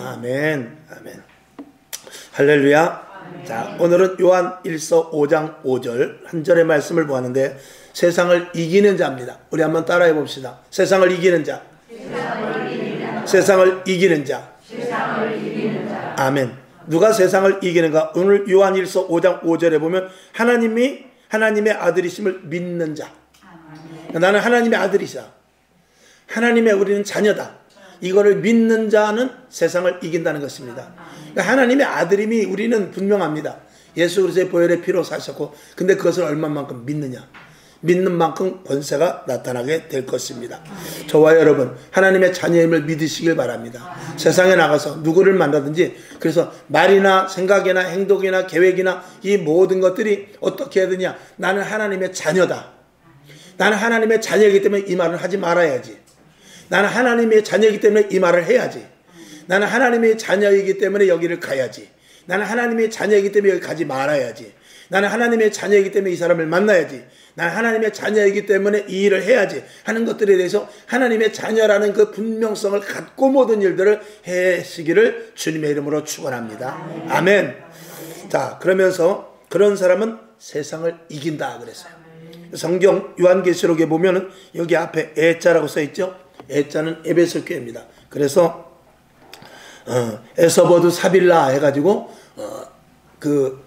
아멘. 아멘. 할렐루야. 자, 오늘은 요한 1서 5장 5절 한 절의 말씀을 보았는데, 세상을 이기는 자입니다. 우리 한번 따라해 봅시다. 세상을 이기는 자. 세상을 이기는 자. 아멘. 누가 세상을 이기는가? 오늘 요한 1서 5장 5절에 보면 하나님의 아들이심을 믿는 자. 나는 하나님의 아들이자. 하나님의 우리는 자녀다. 이거를 믿는 자는 세상을 이긴다는 것입니다. 그러니까 하나님의 아들임이 우리는 분명합니다. 예수 그리스도의 보혈의 피로 사셨고, 근데 그것을 얼마만큼 믿느냐. 믿는 만큼 권세가 나타나게 될 것입니다. 저와 여러분, 하나님의 자녀임을 믿으시길 바랍니다. 세상에 나가서 누구를 만나든지, 그래서 말이나 생각이나 행동이나 계획이나 이 모든 것들이 어떻게 해야 되냐. 나는 하나님의 자녀다. 나는 하나님의 자녀이기 때문에 이 말을 하지 말아야지. 나는 하나님의 자녀이기 때문에 이 말을 해야지. 나는 하나님의 자녀이기 때문에 여기를 가야지. 나는 하나님의 자녀이기 때문에 여기 가지 말아야지. 나는 하나님의 자녀이기 때문에 이 사람을 만나야지. 나는 하나님의 자녀이기 때문에 이 일을 해야지 하는 것들에 대해서 하나님의 자녀라는 그 분명성을 갖고 모든 일들을 해시기를 주님의 이름으로 축원합니다. 아멘. 자, 그러면서 그런 사람은 세상을 이긴다 그랬어요. 성경 요한계시록에 보면은 여기 앞에 애자라고 써 있죠. 애자는 에베소 교회입니다. 그래서 에서버두 사빌라 해가지고 그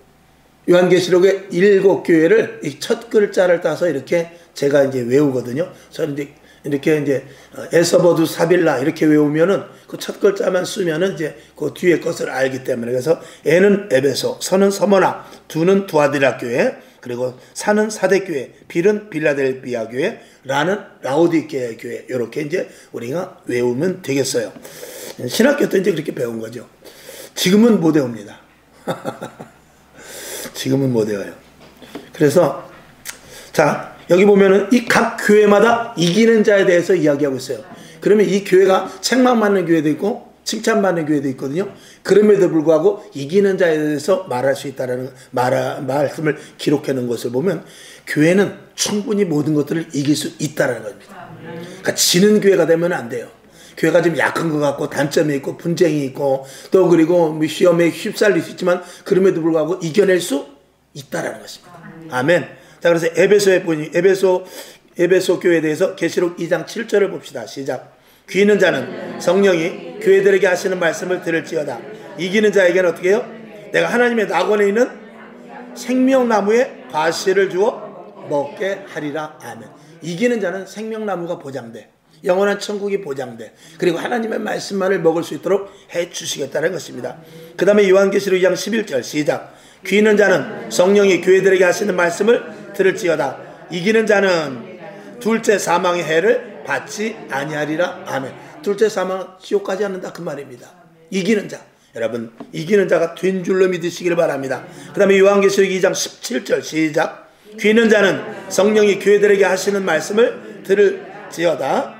요한계시록의 7교회를 이 첫 글자를 따서 이렇게 제가 이제 외우거든요. 저는 이렇게 이제 에서버두 사빌라 이렇게 외우면은 그 첫 글자만 쓰면은 이제 그 뒤에 것을 알기 때문에, 그래서 에는 에베소, 서는 서머나, 두는 두아디라 교회, 그리고 사는 사대 교회, 빌은 빌라델비아 교회, 라는 라오디게아 교회, 이렇게 이제 우리가 외우면 되겠어요. 신학교 때 이제 그렇게 배운 거죠. 지금은 못 외웁니다. 지금은 못 외워요. 그래서 자, 여기 보면은 이 각 교회마다 이기는 자에 대해서 이야기하고 있어요. 그러면 이 교회가 책망받는 교회도 있고 칭찬받는 교회도 있거든요. 그럼에도 불구하고 이기는 자에 대해서 말할 수 있다라는 말씀을 기록해 놓은 것을 보면 교회는 충분히 모든 것들을 이길 수 있다라는 겁니다. 그러니까 지는 교회가 되면 안 돼요. 교회가 좀 약한 것 같고 단점이 있고 분쟁이 있고 또 그리고 시험에 휩쓸릴 수 있지만 그럼에도 불구하고 이겨낼 수 있다라는 것입니다. 아멘. 자, 그래서 에베소에 보니 에베소 교회에 대해서 계시록 2장 7절을 봅시다. 시작. 귀 있는 자는 성령이 교회들에게 하시는 말씀을 들을지어다. 이기는 자에게는 어떻게 해요? 내가 하나님의 낙원에 있는 생명나무에 과실을 주어 먹게 하리라. 아멘. 이기는 자는 생명나무가 보장돼. 영원한 천국이 보장돼. 그리고 하나님의 말씀만을 먹을 수 있도록 해주시겠다는 것입니다. 그 다음에 요한계시록 2장 11절 시작. 귀 있는 자는 성령이 교회들에게 하시는 말씀을 들을지어다. 이기는 자는 둘째 사망의 해를 받지 아니하리라. 아멘. 둘째 사망은 지옥 가지 않는다 그 말입니다. 이기는 자. 여러분, 이기는 자가 된 줄로 믿으시길 바랍니다. 그 다음에 요한계시록 2장 17절 시작. 귀 있는 자는 성령이 교회들에게 하시는 말씀을 들을지어다.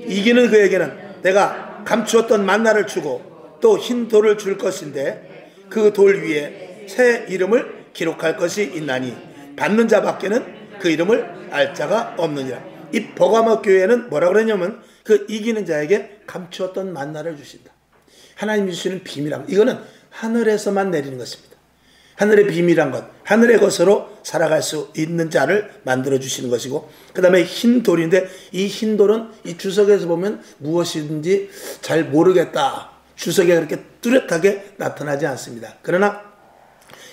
이기는 그에게는 내가 감추었던 만나를 주고 또 흰 돌을 줄 것인데 그 돌 위에 새 이름을 기록할 것이 있나니 받는 자밖에는 그 이름을 알 자가 없느니라. 이 버가모 교회는 뭐라 그러냐면 그 이기는 자에게 감추었던 만나를 주신다. 하나님이 주시는 비밀함. 이거는 하늘에서만 내리는 것입니다. 하늘의 비밀한 것, 하늘의 것으로 살아갈 수 있는 자를 만들어 주시는 것이고, 그 다음에 흰 돌인데 이 흰 돌은 이 주석에서 보면 무엇인지 잘 모르겠다. 주석에 그렇게 뚜렷하게 나타나지 않습니다. 그러나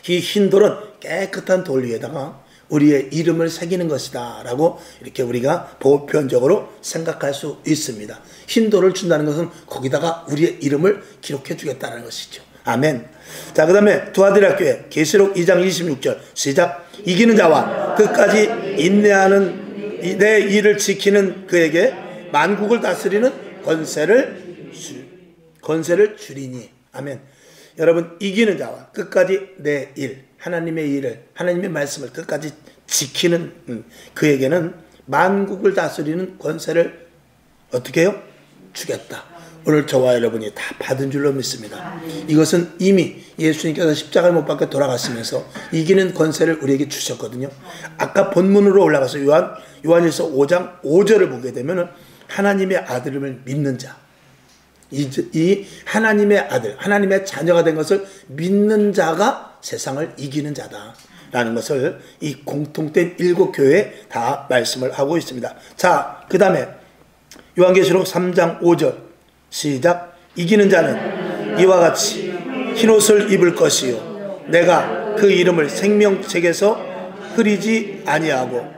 이 흰 돌은 깨끗한 돌 위에다가 우리의 이름을 새기는 것이다 라고 이렇게 우리가 보편적으로 생각할 수 있습니다. 흰 돌을 준다는 것은 거기다가 우리의 이름을 기록해 주겠다는 것이죠. 아멘. 자, 그 다음에 두아디라 교회 계시록 2장 26절 시작. 이기는 자와 끝까지 인내하는 내 일을 지키는 그에게 만국을 다스리는 권세를 주리니. 아멘. 여러분, 이기는 자와 끝까지 내 일, 하나님의 일을, 하나님의 말씀을 끝까지 지키는 그에게는 만국을 다스리는 권세를 어떻게 해요? 주겠다. 오늘 저와 여러분이 다 받은 줄로 믿습니다. 이것은 이미 예수님께서 십자가를 못 박혀 돌아가시면서 이기는 권세를 우리에게 주셨거든요. 아까 본문으로 올라가서 요한일서 5장 5절을 보게 되면 하나님의 아들임을 믿는 자, 이 하나님의 아들, 하나님의 자녀가 된 것을 믿는 자가 세상을 이기는 자다라는 것을 이 공통된 7교회에 다 말씀을 하고 있습니다. 자, 그 다음에 요한계시록 3장 5절 시작. 이기는 자는 이와 같이 흰옷을 입을 것이요 내가 그 이름을 생명책에서 흐리지 아니하고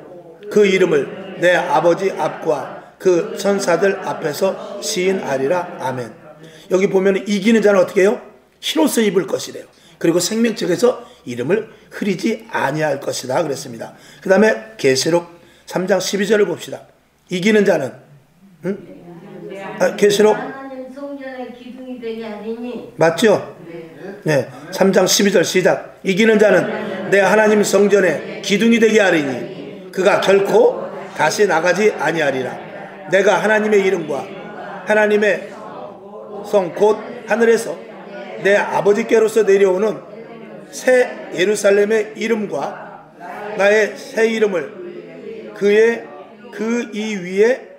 그 이름을 내 아버지 앞과 그 천사들 앞에서 시인하리라. 아멘. 여기 보면 이기는 자는 어떻게 해요? 흰옷을 입을 것이래요. 그리고 생명책에서 이름을 흐리지 아니할 것이다 그랬습니다. 그 다음에 계시록 3장 12절을 봅시다. 이기는 자는 계시록 맞죠? 네, 3장 12절 시작. 이기는 자는 내 하나님 성전에 기둥이 되게 하리니 그가 결코 다시 나가지 아니하리라. 내가 하나님의 이름과 하나님의 성 곧 하늘에서 내 아버지께로서 내려오는 새 예루살렘의 이름과 나의 새 이름을 그 이 위에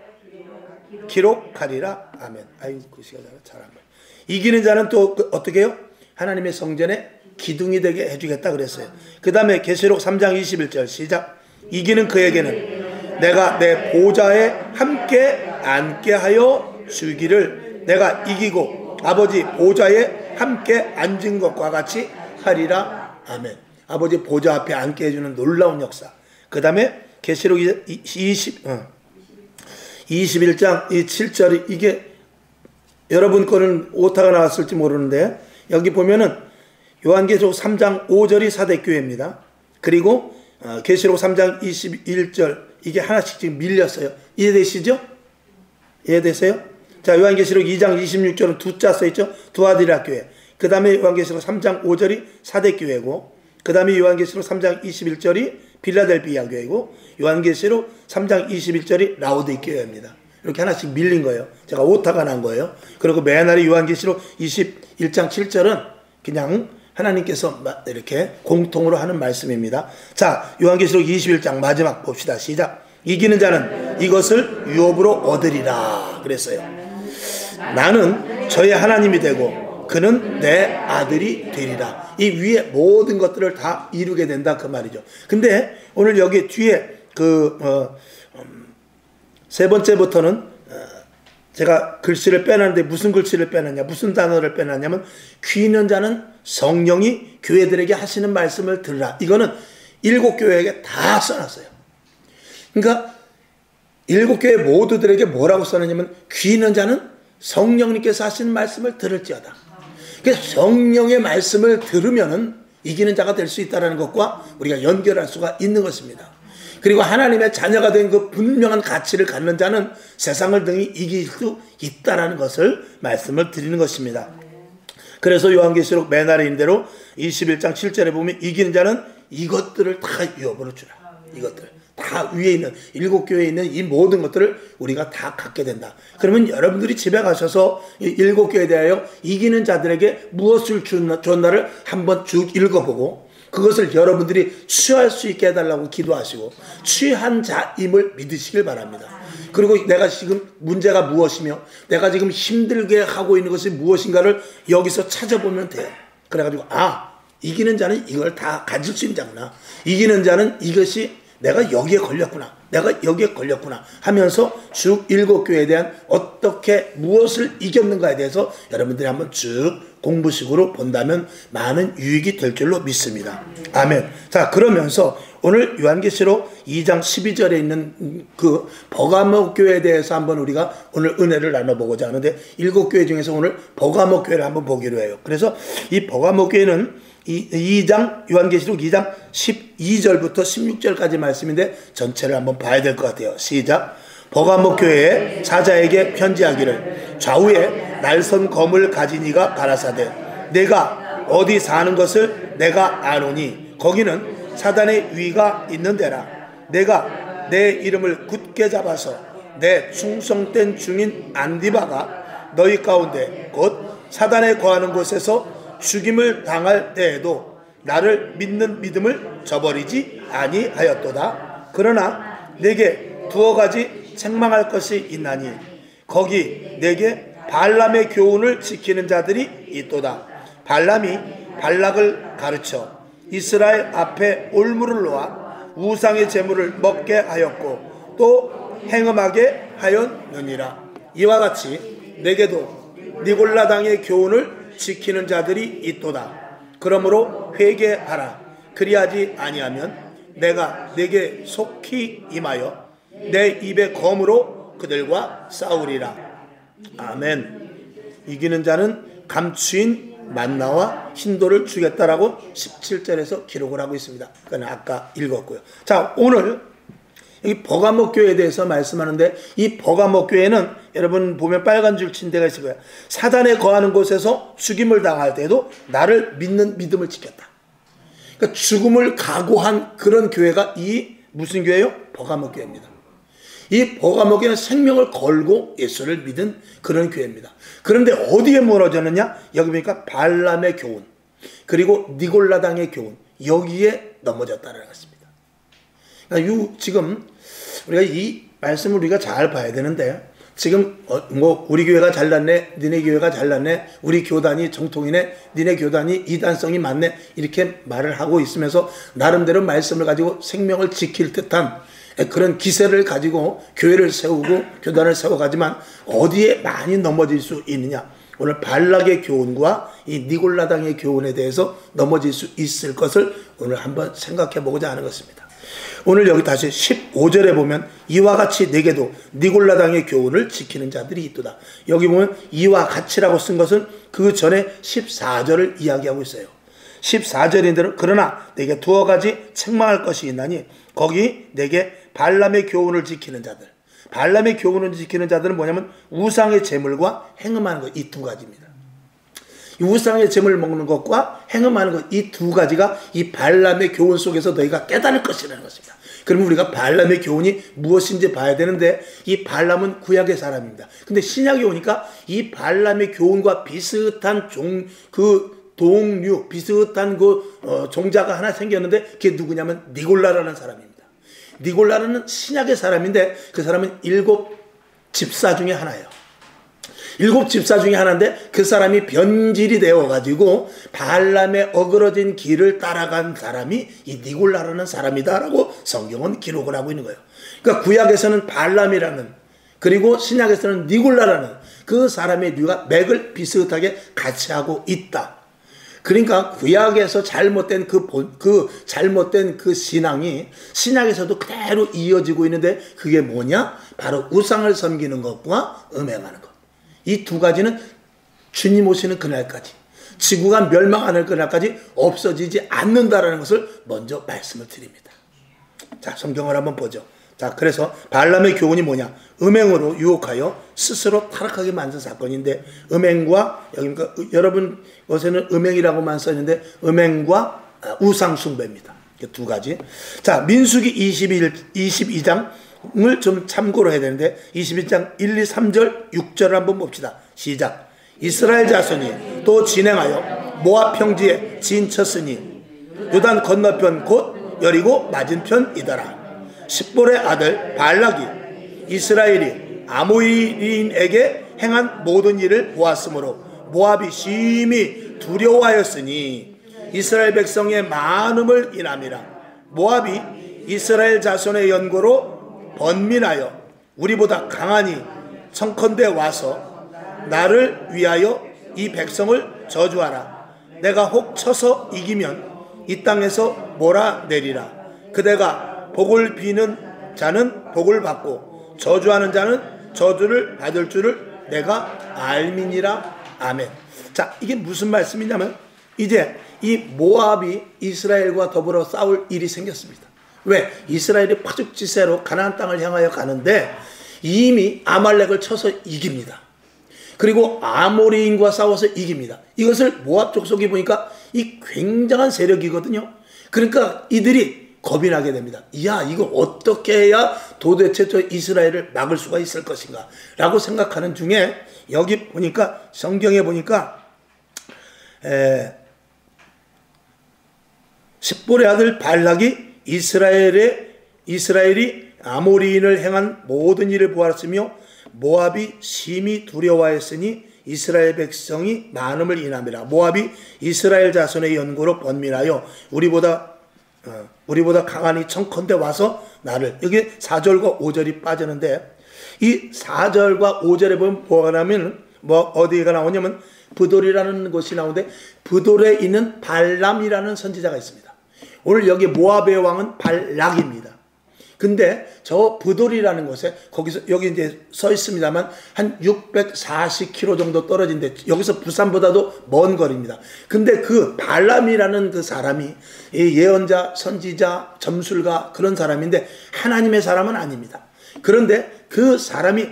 기록하리라. 아멘. 아이, 글씨가 잘한 거예요. 이기는 자는 또 어떻게 해요? 하나님의 성전에 기둥이 되게 해주겠다 그랬어요. 그 다음에 계시록 3장 21절 시작. 이기는 그에게는 내가 내 보좌에 함께 앉게 하여 주기를 내가 이기고 아버지 보좌에 함께 앉은 것과 같이 하리라. 아멘. 아버지 보좌 앞에 앉게 해주는 놀라운 역사. 그 다음에 계시록 21장 7절이 이게 여러분 거는 오타가 나왔을지 모르는데 여기 보면은 요한계시록 3장 5절이 사대교회입니다. 그리고 계시록 3장 21절 이게 하나씩 지금 밀렸어요. 이해되시죠? 이해되세요? 자, 요한계시록 2장 26절은 두 자 써있죠? 두아디라 교회. 그 다음에 요한계시록 3장 5절이 사대교회고 그 다음에 요한계시록 3장 21절이 빌라델비아 교회고 요한계시록 3장 21절이 라오디게아 교회입니다. 이렇게 하나씩 밀린 거예요. 제가 오타가 난 거예요. 그리고 맨날에 요한계시록 21장 7절은 그냥 하나님께서 이렇게 공통으로 하는 말씀입니다. 자, 요한계시록 21장 마지막 봅시다. 시작. 이기는 자는 이것을 유업으로 얻으리라 그랬어요. 나는 저의 하나님이 되고 그는 내 아들이 되리라. 이 위에 모든 것들을 다 이루게 된다 그 말이죠. 근데 오늘 여기 뒤에 세 번째부터는 제가 글씨를 빼놨는데 무슨 글씨를 빼놨냐, 무슨 단어를 빼놨냐면 귀 있는 자는 성령이 교회들에게 하시는 말씀을 들으라. 이거는 7교회에게 다 써놨어요. 그러니까 7교회 모두들에게 뭐라고 써놨냐면 귀 있는 자는 성령님께서 하시는 말씀을 들을지어다. 그러니까 성령의 말씀을 들으면은 이기는 자가 될 수 있다는 것과 우리가 연결할 수가 있는 것입니다. 그리고 하나님의 자녀가 된 그 분명한 가치를 갖는 자는 세상을 등이 이길 수 있다는 것을 말씀을 드리는 것입니다. 그래서 요한계시록 맨날인 대로 21장 7절에 보면 이기는 자는 이것들을 다 유업으로 주라. 이것들 다 위에 있는 7교회에 있는 이 모든 것들을 우리가 다 갖게 된다. 그러면 여러분들이 집에 가셔서 이 7교회에 대하여 이기는 자들에게 무엇을 줬나를 한번 쭉 읽어보고 그것을 여러분들이 취할 수 있게 해달라고 기도하시고 취한 자임을 믿으시길 바랍니다. 그리고 내가 지금 문제가 무엇이며 내가 지금 힘들게 하고 있는 것이 무엇인가를 여기서 찾아보면 돼요. 그래가지고 이기는 자는 이걸 다 가질 수 있는 자구나. 이기는 자는 이것이 내가 여기에 걸렸구나. 내가 여기에 걸렸구나 하면서 쭉 7교회에 대한 어떻게 무엇을 이겼는가에 대해서 여러분들이 한번 쭉 공부식으로 본다면 많은 유익이 될 줄로 믿습니다. 아멘. 자, 그러면서 오늘 요한계시록 2장 12절에 있는 그 버가모 교회에 대해서 한번 우리가 오늘 은혜를 나눠보고자 하는데 7교회 중에서 오늘 버가모 교회를 한번 보기로 해요. 그래서 이 버가모 교회는 2장 요한계시록 2장 12절부터 16절까지 말씀인데 전체를 한번 봐야 될 것 같아요. 시작. 버가모 교회의 사자에게 편지하기를 좌우에 날선 검을 가진 이가 가라사대 내가 어디 사는 것을 내가 아노니 거기는 사단의 위가 있는 데라. 내가 내 이름을 굳게 잡아서 내 충성된 중인 안디바가 너희 가운데 곧 사단에 거하는 곳에서 죽임을 당할 때에도 나를 믿는 믿음을 저버리지 아니하였도다. 그러나 내게 두어 가지 책망할 것이 있나니 거기 내게 발람의 교훈을 지키는 자들이 있도다. 발람이 발락을 가르쳐 이스라엘 앞에 올무를 놓아 우상의 제물을 먹게 하였고 또 행음하게 하였느니라. 이와 같이 내게도 니골라 당의 교훈을 지키는 자들이 있도다. 그러므로 회개하라. 그리하지 아니하면 내가 내게 속히 임하여 내 입의 검으로 그들과 싸우리라. 아멘. 이기는 자는 감추인 만나와 흰돌을 주겠다라고 17절에서 기록을 하고 있습니다. 그건 아까 읽었고요. 자, 오늘 이 버가모 교회에 대해서 말씀하는데, 이 버가모 교회는 여러분 보면 빨간 줄 친 데가 있을 거예요. 사단에 거하는 곳에서 죽임을 당할 때도 나를 믿는 믿음을 지켰다. 그러니까 죽음을 각오한 그런 교회가 이 무슨 교회요? 버가모 교회입니다. 이 버가모 교회는 생명을 걸고 예수를 믿은 그런 교회입니다. 그런데 어디에 무너졌느냐? 여기 보니까 발람의 교훈, 그리고 니골라당의 교훈, 여기에 넘어졌다는 것입니다. 그러니까 지금 우리가 이 말씀을 우리가 잘 봐야 되는데, 지금 우리 교회가 잘났네, 니네 교회가 잘났네, 우리 교단이 정통이네, 니네 교단이 이단성이 많네, 이렇게 말을 하고 있으면서 나름대로 말씀을 가지고 생명을 지킬 듯한 그런 기세를 가지고 교회를 세우고 교단을 세워가지만 어디에 많이 넘어질 수 있느냐? 오늘 발락의 교훈과 이 니골라당의 교훈에 대해서 넘어질 수 있을 것을 오늘 한번 생각해 보고자 하는 것입니다. 오늘 여기 다시 15절에 보면 이와 같이 내게도 니골라당의 교훈을 지키는 자들이 있도다. 여기 보면 이와 같이라고 쓴 것은 그 전에 14절을 이야기하고 있어요. 14절인대로 그러나 내게 두어 가지 책망할 것이 있나니 거기 내게 발람의 교훈을 지키는 자들. 발람의 교훈을 지키는 자들은 뭐냐면 우상의 제물과 행음하는 것, 이 두 가지입니다. 이 우상의 제물 먹는 것과 행음하는 것, 이 두 가지가 이 발람의 교훈 속에서 너희가 깨달을 것이라는 것입니다. 그러면 우리가 발람의 교훈이 무엇인지 봐야 되는데, 이 발람은 구약의 사람입니다. 근데 신약에 오니까 이 발람의 교훈과 비슷한 동류, 비슷한 종자가 하나 생겼는데, 그게 누구냐면 니골라라는 사람입니다. 니골라는 신약의 사람인데, 그 사람은 7 집사 중에 하나예요. 7 집사 중에 하나인데, 그 사람이 변질이 되어가지고 발람의 어그러진 길을 따라간 사람이 이 니골라라는 사람이다라고 성경은 기록을 하고 있는 거예요. 그러니까 구약에서는 발람이라는, 그리고 신약에서는 니골라라는 그 사람의 류가 맥을 비슷하게 같이 하고 있다. 그러니까 구약에서 잘못된 잘못된 그 신앙이 신약에서도 그대로 이어지고 있는데, 그게 뭐냐? 바로 우상을 섬기는 것과 음행하는 것. 이 두 가지는 주님 오시는 그날까지, 지구가 멸망하는 그날까지 없어지지 않는다라는 것을 먼저 말씀을 드립니다. 자, 성경을 한번 보죠. 자, 그래서 발람의 교훈이 뭐냐? 음행으로 유혹하여 스스로 타락하게 만든 사건인데, 음행과, 여러분 것에는 음행이라고만 써있는데, 음행과 우상 숭배입니다. 두 가지. 자, 민수기 22장을 좀 참고로 해야 되는데, 22장 1, 2, 3절, 6절을 한번 봅시다. 시작. 이스라엘 자손이 또 진행하여 모압 평지에 진쳤으니 요단 건너편 곧 여리고 맞은편이더라. 십볼의 아들 발락이 이스라엘이 아모리인에게 행한 모든 일을 보았으므로 모압이 심히 두려워하였으니 이스라엘 백성의 많음을 인함이라. 모압이 이스라엘 자손의 연고로 번민하여 우리보다 강하니 청컨대 와서 나를 위하여 이 백성을 저주하라. 내가 혹 쳐서 이기면 이 땅에서 몰아내리라. 그대가 복을 비는 자는 복을 받고 저주하는 자는 저주를 받을 줄을 내가 알미니라. 아멘. 자, 이게 무슨 말씀이냐면, 이제 이 모압이 이스라엘과 더불어 싸울 일이 생겼습니다. 왜? 이스라엘이 파죽지세로 가나안 땅을 향하여 가는데 이미 아말렉을 쳐서 이깁니다. 그리고 아모리인과 싸워서 이깁니다. 이것을 모압 족속이 보니까 이 굉장한 세력이거든요. 그러니까 이들이 겁이 나게 됩니다. 야, 이거 어떻게 해야 도대체 저 이스라엘을 막을 수가 있을 것인가 라고 생각하는 중에, 여기 보니까 성경에 보니까 십볼의 아들 발락이 이스라엘이 아모리인을 행한 모든 일을 보았으며 모압이 심히 두려워하였으니 이스라엘 백성이 많음을 인함이라. 모압이 이스라엘 자손의 연고로 번민하여 우리보다 강하니 청컨대 와서 나를. 여기 4절과 5절이 빠지는데, 이 4절과 5절에 보면 뭐가 나오면, 어디가 나오냐면 브돌이라는 곳이 나오는데, 브돌에 있는 발람이라는 선지자가 있습니다. 오늘 여기 모압의 왕은 발락입니다. 근데 저 브돌이라는 곳에, 거기서 여기 이제 써 있습니다만 한 640km 정도 떨어진데, 여기서 부산보다도 먼 거리입니다. 근데 그 발람이라는 그 사람이 예언자, 선지자, 점술가 그런 사람인데 하나님의 사람은 아닙니다. 그런데 그 사람이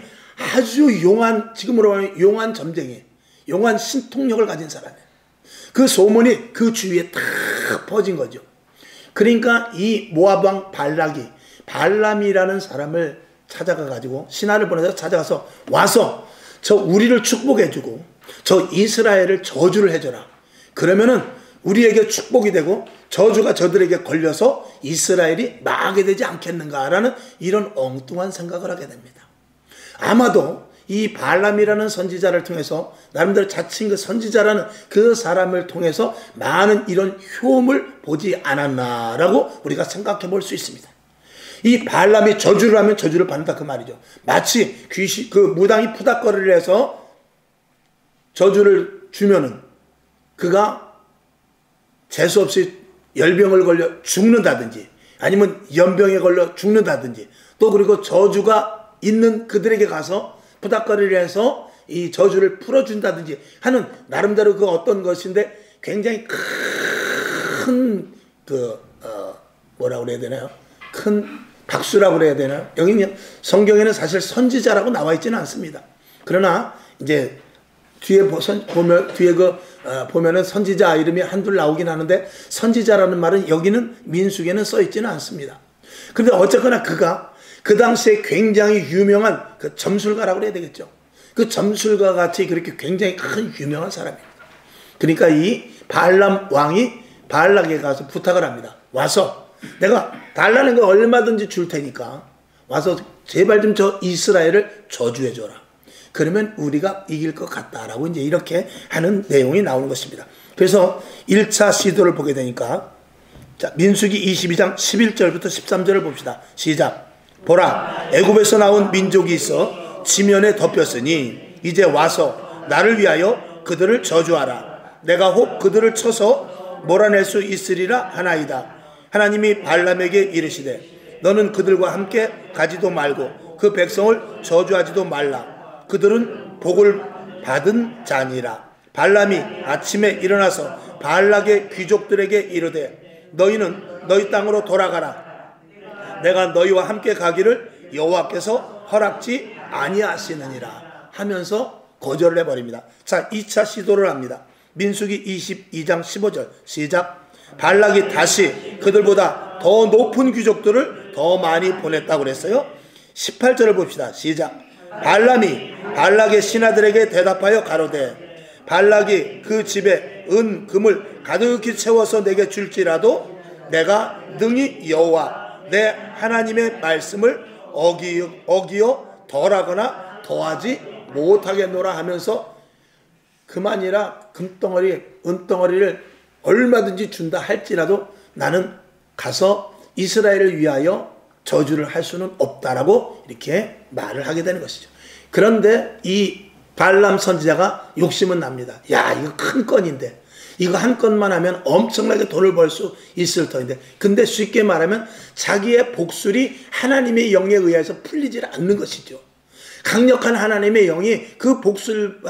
아주 용한, 지금으로 말하면 용한 점쟁이, 용한 신통력을 가진 사람이에요. 그 소문이 그 주위에 다 퍼진 거죠. 그러니까 이 모압왕 발락이 발람이라는 사람을 찾아가 가지고 신하를 보내서 찾아가서 와서 저 우리를 축복해주고 저 이스라엘을 저주를 해줘라. 그러면은 우리에게 축복이 되고 저주가 저들에게 걸려서 이스라엘이 망하게 되지 않겠는가라는 이런 엉뚱한 생각을 하게 됩니다. 아마도 이 발람이라는 선지자를 통해서 나름대로 자칭 그 선지자라는 그 사람을 통해서 많은 이런 효험을 보지 않았나라고 우리가 생각해 볼 수 있습니다. 이 발람이 저주를 하면 저주를 받는다 그 말이죠. 마치 귀신, 그 무당이 푸닥거리를 해서 저주를 주면은 그가 재수없이 열병을 걸려 죽는다든지 아니면 연병에 걸려 죽는다든지, 또 그리고 저주가 있는 그들에게 가서 푸닥거리를 해서 이 저주를 풀어준다든지 하는 나름대로 그 어떤 것인데 굉장히 큰 뭐라고 그래야 되나요? 큰 박수라고 그래야 되나요? 여기 성경에는 사실 선지자라고 나와 있지는 않습니다. 그러나 이제 뒤에 보면은 선지자 이름이 한둘 나오긴 하는데 선지자라는 말은 여기는 민수기에는 써 있지는 않습니다. 그런데 어쨌거나 그가 그 당시에 굉장히 유명한 그 점술가라고 해야 되겠죠. 그 점술가 같이 그렇게 굉장히 큰 유명한 사람입니다. 그러니까 이 발람 왕이 발락에 가서 부탁을 합니다. 와서 내가 달라는 거 얼마든지 줄 테니까 와서 제발 좀 저 이스라엘을 저주해줘라. 그러면 우리가 이길 것 같다라고 이제 이렇게 하는 내용이 나오는 것입니다. 그래서 1차 시도를 보게 되니까, 자, 민수기 22장 11절부터 13절을 봅시다. 시작. 보라, 애굽에서 나온 민족이 있어 지면에 덮였으니 이제 와서 나를 위하여 그들을 저주하라. 내가 혹 그들을 쳐서 몰아낼 수 있으리라 하나이다. 하나님이 발람에게 이르시되 너는 그들과 함께 가지도 말고 그 백성을 저주하지도 말라. 그들은 복을 받은 자니라. 발람이 아침에 일어나서 발락의 귀족들에게 이르되 너희는 너희 땅으로 돌아가라. 내가 너희와 함께 가기를 여호와께서 허락지 아니하시느니라 하면서 거절을 해버립니다. 자, 2차 시도를 합니다. 민수기 22장 15절 시작. 발락이 다시 그들보다 더 높은 귀족들을 더 많이 보냈다고 그랬어요. 18절을 봅시다. 시작. 발람이 발락의 신하들에게 대답하여 가로되 발락이 그 집에 은 금을 가득히 채워서 내게 줄지라도 내가 능히 여호와 내 하나님의 말씀을 어기어 덜하거나 더하지 못하겠노라 하면서 그만이라 금덩어리 은덩어리를 얼마든지 준다 할지라도 나는 가서 이스라엘을 위하여 저주를 할 수는 없다라고 이렇게 말을 하게 되는 것이죠. 그런데 이 발람 선지자가 욕심은 납니다. 야, 이거 큰 건인데 이거 한 건만 하면 엄청나게 돈을 벌 수 있을 터인데, 근데 쉽게 말하면 자기의 복술이 하나님의 영에 의해서 풀리질 않는 것이죠. 강력한 하나님의 영이 그 복술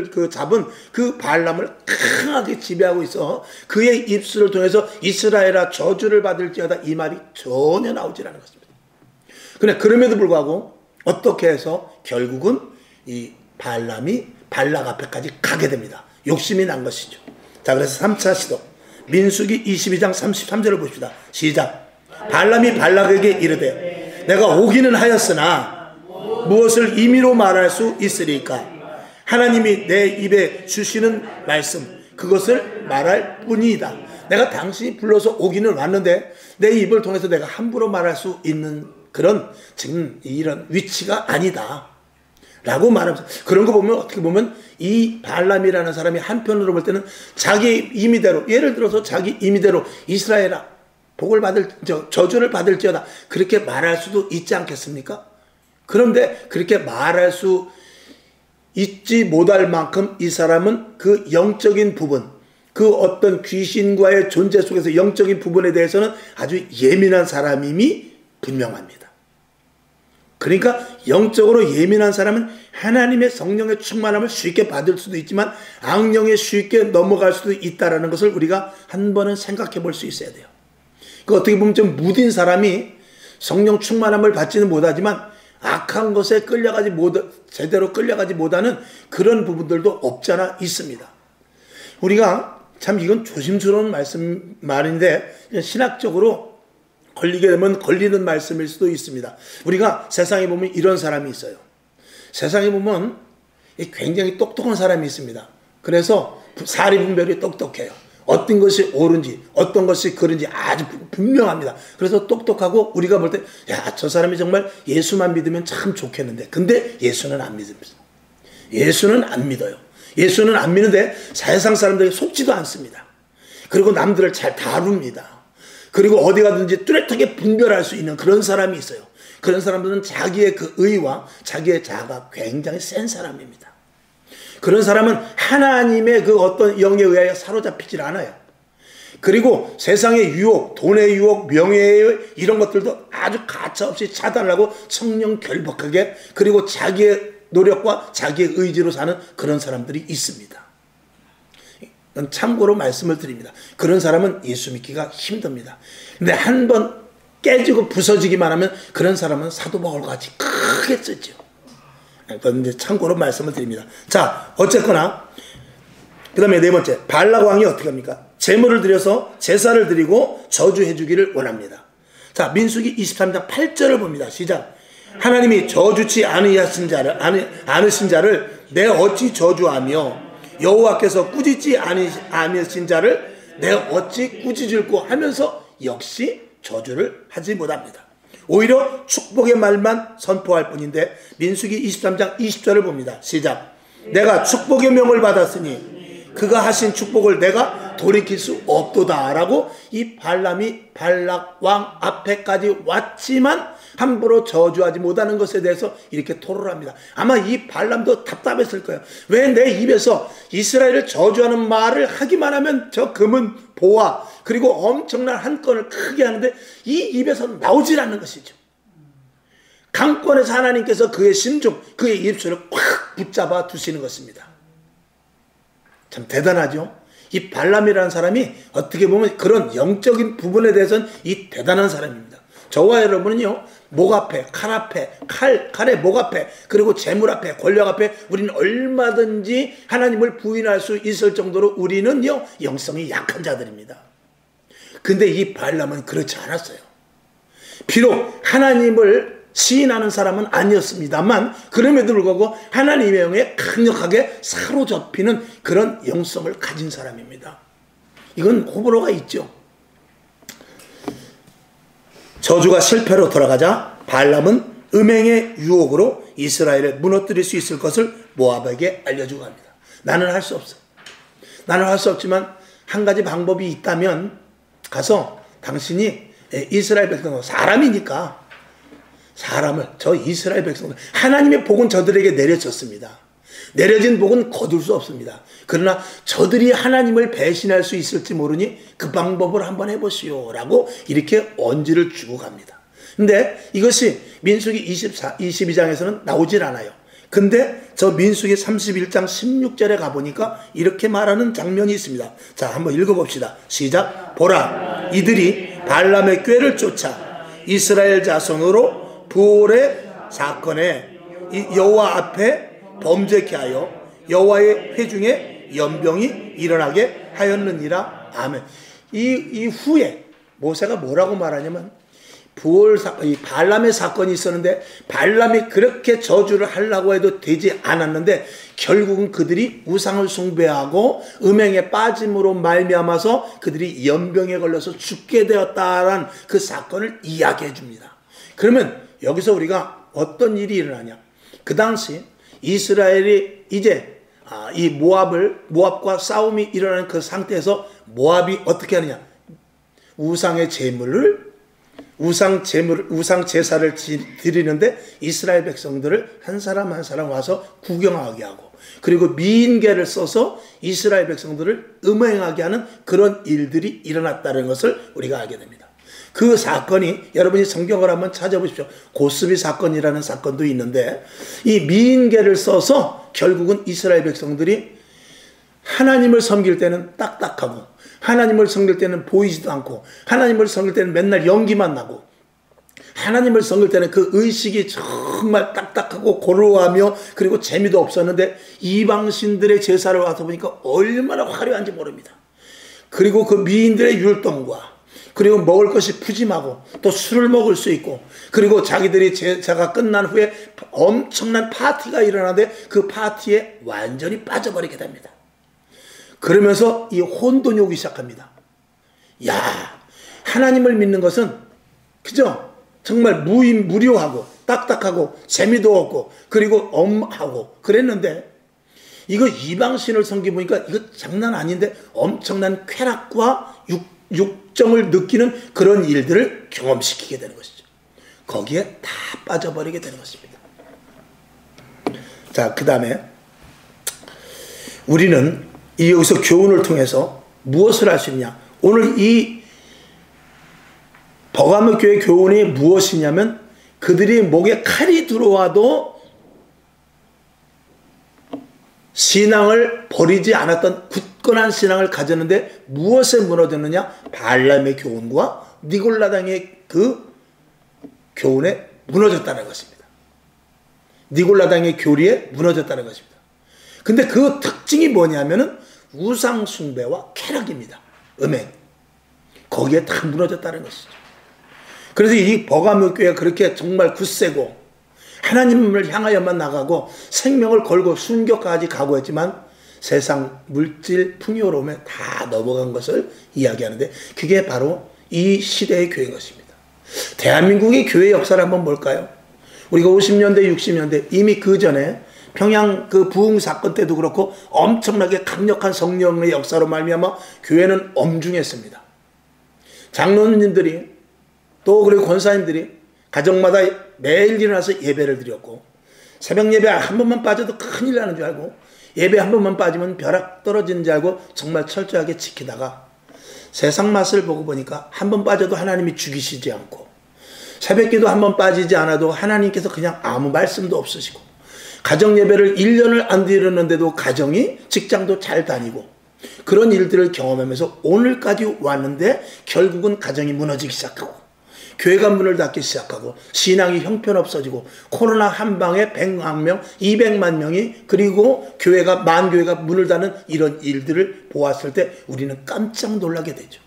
그 잡은 그 발람을 강하게 지배하고 있어 그의 입술을 통해서 이스라엘아 저주를 받을지어다 이 말이 전혀 나오질 않은 것입니다. 그런데 그럼에도 불구하고 어떻게 해서 결국은 이 발람이 발락 앞에까지 가게 됩니다. 욕심이 난 것이죠. 자, 그래서 3차 시도 민수기 22장 33절을 봅시다. 시작. 발람이 발락에게 이르되 내가 오기는 하였으나 무엇을 임의로 말할 수 있으리까? 하나님이 내 입에 주시는 말씀 그것을 말할 뿐이다. 내가 당신이 불러서 오기는 왔는데 내 입을 통해서 내가 함부로 말할 수 있는 그런 지금 이런 위치가 아니다. 라고 말하면서, 그런 거 보면 어떻게 보면 이 발람이라는 사람이 한편으로 볼 때는 자기 임의대로, 예를 들어서 자기 임의대로 이스라엘아 복을 받을, 저주를 받을지어다, 그렇게 말할 수도 있지 않겠습니까? 그런데 그렇게 말할 수 있지 못할 만큼 이 사람은 그 영적인 부분, 그 어떤 귀신과의 존재 속에서 영적인 부분에 대해서는 아주 예민한 사람임이 분명합니다. 그러니까 영적으로 예민한 사람은 하나님의 성령의 충만함을 쉽게 받을 수도 있지만 악령에 쉽게 넘어갈 수도 있다는 것을 우리가 한 번은 생각해 볼 수 있어야 돼요. 그 어떻게 보면 좀 무딘 사람이 성령 충만함을 받지는 못하지만 악한 것에 제대로 끌려가지 못하는 그런 부분들도 없잖아 있습니다. 우리가 참 이건 조심스러운 말인데 신학적으로 걸리게 되면 걸리는 말씀일 수도 있습니다. 우리가 세상에 보면 이런 사람이 있어요. 세상에 보면 굉장히 똑똑한 사람이 있습니다. 그래서 사리분별이 똑똑해요. 어떤 것이 옳은지 어떤 것이 그른지 아주 분명합니다. 그래서 똑똑하고 우리가 볼 때 야, 저 사람이 정말 예수만 믿으면 참 좋겠는데, 근데 예수는 안 믿습니다. 예수는 안 믿어요. 예수는 안 믿는데 세상 사람들이 속지도 않습니다. 그리고 남들을 잘 다룹니다. 그리고 어디 가든지 뚜렷하게 분별할 수 있는 그런 사람이 있어요. 그런 사람들은 자기의 그 의와 자기의 자아가 굉장히 센 사람입니다. 그런 사람은 하나님의 그 어떤 영에 의하여 사로잡히질 않아요. 그리고 세상의 유혹, 돈의 유혹, 명예의 이런 것들도 아주 가차없이 차단하고 청렴 결박하게, 그리고 자기의 노력과 자기의 의지로 사는 그런 사람들이 있습니다. 참고로 말씀을 드립니다. 그런 사람은 예수 믿기가 힘듭니다. 근데 한번 깨지고 부서지기만 하면 그런 사람은 사도 바울과 같이 크게 쓰죠. 그런데 참고로 말씀을 드립니다. 자, 어쨌거나 그 다음에 네 번째, 발락 왕이 어떻게 합니까? 제물을 드려서 제사를 드리고 저주해 주기를 원합니다. 자, 민수기 23장 8절을 봅니다. 시작. 하나님이 저주치 않으신 자를 내 어찌 저주하며 여호와께서 꾸짖지 않으신 자를 내 어찌 꾸짖을꼬 하면서 역시 저주를 하지 못합니다. 오히려 축복의 말만 선포할 뿐인데 민수기 23장 20절을 봅니다. 시작. 내가 축복의 명을 받았으니 그가 하신 축복을 내가 돌이킬 수 없도다 라고 이 발람이 발락 왕 앞에까지 왔지만 함부로 저주하지 못하는 것에 대해서 이렇게 토로를 합니다. 아마 이 발람도 답답했을 거예요. 왜 내 입에서 이스라엘을 저주하는 말을 하기만 하면 저 금은 보화 그리고 엄청난 한 건을 크게 하는데 이 입에서 나오질 않는 것이죠. 강권에서 하나님께서 그의 심중, 그의 입술을 꽉 붙잡아 두시는 것입니다. 참 대단하죠. 이 발람이라는 사람이 어떻게 보면 그런 영적인 부분에 대해서는 이 대단한 사람입니다. 저와 여러분은요, 목 앞에, 칼 앞에, 칼의 목 앞에, 그리고 재물 앞에, 권력 앞에 우리는 얼마든지 하나님을 부인할 수 있을 정도로 우리는요, 영성이 약한 자들입니다. 근데 이 발람은 그렇지 않았어요. 비록 하나님을 시인하는 사람은 아니었습니다만 그럼에도 불구하고 하나님의 영에 강력하게 사로잡히는 그런 영성을 가진 사람입니다. 이건 호불호가 있죠. 저주가 실패로 돌아가자 발람은 음행의 유혹으로 이스라엘을 무너뜨릴 수 있을 것을 모압에게 알려주고 합니다. 나는 할 수 없어. 나는 할 수 없지만 한 가지 방법이 있다면 가서 당신이 이스라엘 백성, 사람이니까 저 이스라엘 백성들, 하나님의 복은 저들에게 내려졌습니다. 내려진 복은 거둘 수 없습니다. 그러나 저들이 하나님을 배신할 수 있을지 모르니 그 방법을 한번 해보시오 라고 이렇게 언지를 주고 갑니다. 근데 이것이 민수기 22장에서는 나오질 않아요. 근데 저 민수기 31장 16절에 가보니까 이렇게 말하는 장면이 있습니다. 자, 한번 읽어봅시다. 시작. 보라, 이들이 발람의 꾀를 쫓아 이스라엘 자손으로 부올의 사건에 여호와 앞에 범죄케 하여 여호와의 회중에 연병이 일어나게 하였느니라. 아멘. 이 후에 모세가 뭐라고 말하냐면 이 발람의 사건이 있었는데 발람이 그렇게 저주를 하려고 해도 되지 않았는데 결국은 그들이 우상을 숭배하고 음행에 빠짐으로 말미암아서 그들이 연병에 걸려서 죽게 되었다라는 그 사건을 이야기해 줍니다. 그러면 여기서 우리가 어떤 일이 일어나냐? 그 당시 이스라엘이 이제 이 모압과 싸움이 일어나는 그 상태에서 모압이 어떻게 하느냐? 우상 제사를 드리는데 이스라엘 백성들을 한 사람 한 사람 와서 구경하게 하고, 그리고 미인계를 써서 이스라엘 백성들을 음행하게 하는 그런 일들이 일어났다는 것을 우리가 알게 됩니다. 그 사건이, 여러분이 성경을 한번 찾아보십시오. 고스비 사건이라는 사건도 있는데, 이 미인계를 써서 결국은 이스라엘 백성들이 하나님을 섬길 때는 딱딱하고, 하나님을 섬길 때는 보이지도 않고, 하나님을 섬길 때는 맨날 연기만 나고, 하나님을 섬길 때는 그 의식이 정말 딱딱하고 고루하며 그리고 재미도 없었는데, 이방신들의 제사를 와서 보니까 얼마나 화려한지 모릅니다. 그리고 그 미인들의 율동과, 그리고 먹을 것이 푸짐하고, 또 술을 먹을 수 있고, 그리고 자기들이 제사가 끝난 후에 엄청난 파티가 일어나는데 그 파티에 완전히 빠져버리게 됩니다. 그러면서 이 혼돈이 오기 시작합니다. 야, 하나님을 믿는 것은 그죠? 정말 무료하고 딱딱하고 재미도 없고 그리고 엄하고 그랬는데, 이거 이방신을 섬기보니까 이거 장난 아닌데 엄청난 쾌락과 육정을 느끼는 그런 일들을 경험시키게 되는 것이죠. 거기에 다 빠져버리게 되는 것입니다. 자, 그 다음에 우리는 여기서 교훈을 통해서 무엇을 할 수 있냐? 오늘 이 버가모 교회 교훈이 무엇이냐면, 그들이 목에 칼이 들어와도 신앙을 버리지 않았던 굳건한 신앙을 가졌는데 무엇에 무너졌느냐? 발람의 교훈과 니골라당의 그 교훈에 무너졌다는 것입니다. 니골라당의 교리에 무너졌다는 것입니다. 근데 그 특징이 뭐냐면은 우상 숭배와 쾌락입니다. 음행. 거기에 다 무너졌다는 것이죠. 그래서 이 버가모 교회가 그렇게 정말 굳세고 하나님을 향하여만 나가고 생명을 걸고 순교까지 각오했지만 세상 물질 풍요로움에 다 넘어간 것을 이야기하는데, 그게 바로 이 시대의 교회인 것입니다. 대한민국의 교회 역사를 한번 볼까요? 우리가 50년대 60년대 이미 그 전에 평양 그 부흥 사건 때도 그렇고 엄청나게 강력한 성령의 역사로 말미암아 교회는 엄중했습니다. 장로님들이 또 그리고 권사님들이 가정마다 매일 일어나서 예배를 드렸고, 새벽 예배 한 번만 빠져도 큰일 나는 줄 알고, 예배 한 번만 빠지면 벼락 떨어지는 줄 알고 정말 철저하게 지키다가 세상 맛을 보고 보니까 한 번 빠져도 하나님이 죽이시지 않고, 새벽기도 한 번 빠지지 않아도 하나님께서 그냥 아무 말씀도 없으시고, 가정 예배를 1년을 안 드렸는데도 가정이 직장도 잘 다니고, 그런 일들을 경험하면서 오늘까지 왔는데 결국은 가정이 무너지기 시작하고, 교회가 문을 닫기 시작하고, 신앙이 형편없어지고, 코로나 한 방에 100만 명, 200만 명이, 그리고 만교회가 문을 닫는 이런 일들을 보았을 때 우리는 깜짝 놀라게 되죠.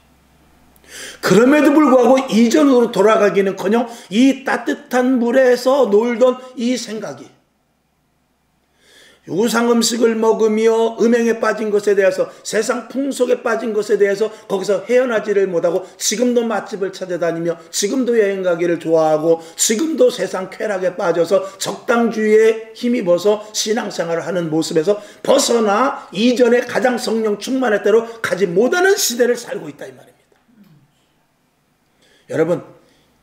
그럼에도 불구하고 이전으로 돌아가기는커녕 이 따뜻한 물에서 놀던 이 생각이, 우상 음식을 먹으며 음행에 빠진 것에 대해서, 세상 풍속에 빠진 것에 대해서 거기서 헤어나지를 못하고 지금도 맛집을 찾아다니며 지금도 여행 가기를 좋아하고 지금도 세상 쾌락에 빠져서 적당주의에 힘입어서 신앙생활을 하는 모습에서 벗어나 이전에 가장 성령 충만할 때로 가지 못하는 시대를 살고 있다 이 말입니다. 여러분,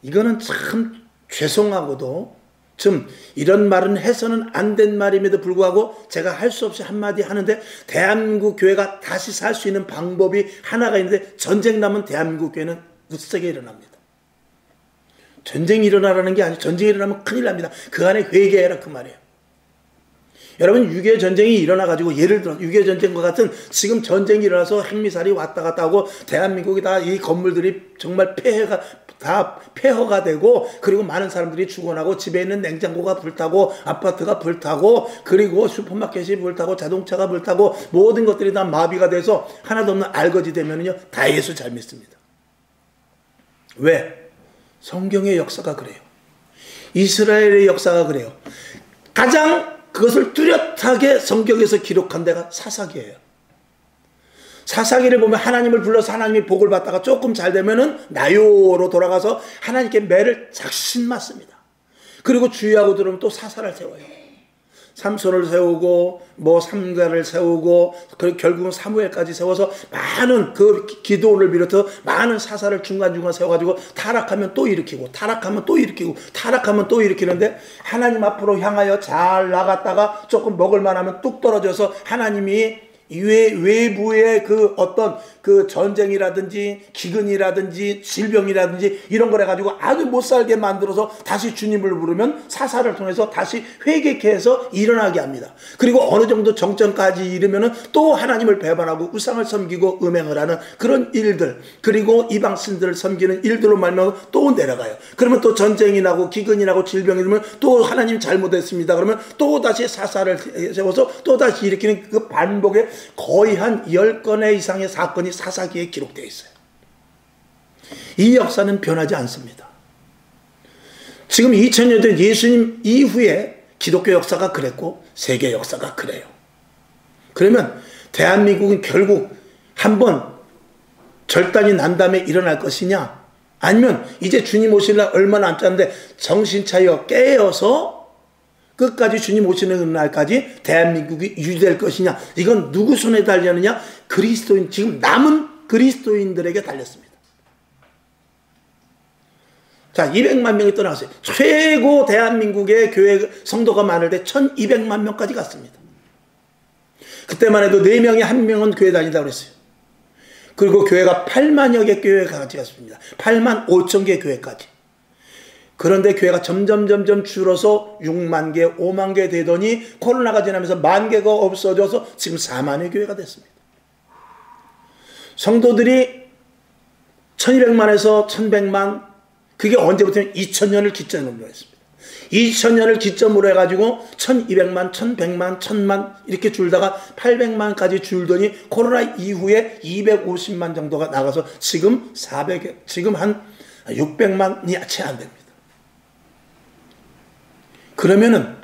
이거는 참 죄송하고도 좀 이런 말은 해서는 안 된 말임에도 불구하고 제가 할 수 없이 한마디 하는데, 대한민국 교회가 다시 살 수 있는 방법이 하나가 있는데, 전쟁 나면 대한민국 교회는 굳세게 일어납니다. 전쟁이 일어나라는 게 아니고, 전쟁이 일어나면 큰일 납니다. 그 안에 회개해라 그 말이에요. 여러분, 6.25 전쟁이 일어나가지고, 예를 들어 6.25 전쟁과 같은 지금 전쟁이 일어나서 핵미사일이 왔다 갔다 하고 대한민국이 다 이 건물들이 정말 폐허가 되고, 그리고 많은 사람들이 죽어나고, 집에 있는 냉장고가 불타고, 아파트가 불타고, 그리고 슈퍼마켓이 불타고, 자동차가 불타고, 모든 것들이 다 마비가 돼서 하나도 없는 알거지 되면은요, 다 예수 잘 믿습니다. 왜? 성경의 역사가 그래요. 이스라엘의 역사가 그래요. 가장 그것을 뚜렷하게 성경에서 기록한 데가 사사기예요. 사사기를 보면 하나님을 불러서 하나님이 복을 받다가 조금 잘 되면은 나요로 돌아가서 하나님께 매를 작신 맞습니다. 그리고 주의하고 들으면 또 사사를 세워요. 삼손을 세우고 뭐 삼가를 세우고 결국은 사무엘까지 세워서 많은 그 기도원을 비롯해서 많은 사사를 중간중간 세워가지고 타락하면 또 일으키고 타락하면 또 일으키고 타락하면 또 일으키는데 하나님 앞으로 향하여 잘 나갔다가 조금 먹을만 하면 뚝 떨어져서 하나님이 외부의 그 어떤 그 전쟁이라든지 기근이라든지 질병이라든지 이런 걸 해가지고 아주 못살게 만들어서 다시 주님을 부르면 사사를 통해서 다시 회개케 해서 일어나게 합니다. 그리고 어느 정도 정점까지 이르면은 또 하나님을 배반하고 우상을 섬기고 음행을 하는 그런 일들, 그리고 이방 신들을 섬기는 일들로 말미암아 또 내려가요. 그러면 또 전쟁이 나고 기근이 나고 질병이 되면 또 하나님 잘못했습니다. 그러면 또 다시 사사를 세워서 또 다시 일으키는 그 반복에 거의 한 10건의 이상의 사건이 사사기에 기록되어 있어요. 이 역사는 변하지 않습니다. 지금 2000년 된 예수님 이후에 기독교 역사가 그랬고 세계 역사가 그래요. 그러면 대한민국은 결국 한번 절단이 난 다음에 일어날 것이냐, 아니면 이제 주님 오실 날 얼마 남지 않는데 정신 차려 깨어서 끝까지 주님 오시는 날까지 대한민국이 유지될 것이냐, 이건 누구 손에 달렸느냐? 그리스도인, 지금 남은 그리스도인들에게 달렸습니다. 자, 200만 명이 떠나갔어요. 최고 대한민국의 교회 성도가 많을 때 1200만 명까지 갔습니다. 그때만 해도 4명이 1명은 교회 다닌다고 그랬어요. 그리고 교회가 8만여 개 교회까지 갔습니다. 8만 5천 개 교회까지. 그런데 교회가 점점 줄어서 6만 개, 5만 개 되더니 코로나가 지나면서 1만 개가 없어져서 지금 4만의 교회가 됐습니다. 성도들이 1200만에서 1100만, 그게 언제부터냐면 2000년을 기점으로 했습니다. 2000년을 기점으로 해가지고 1200만, 1100만, 1000만 이렇게 줄다가 800만까지 줄더니 코로나 이후에 250만 정도가 나가서 지금 지금 한 600만이 채 안 됩니다. 그러면은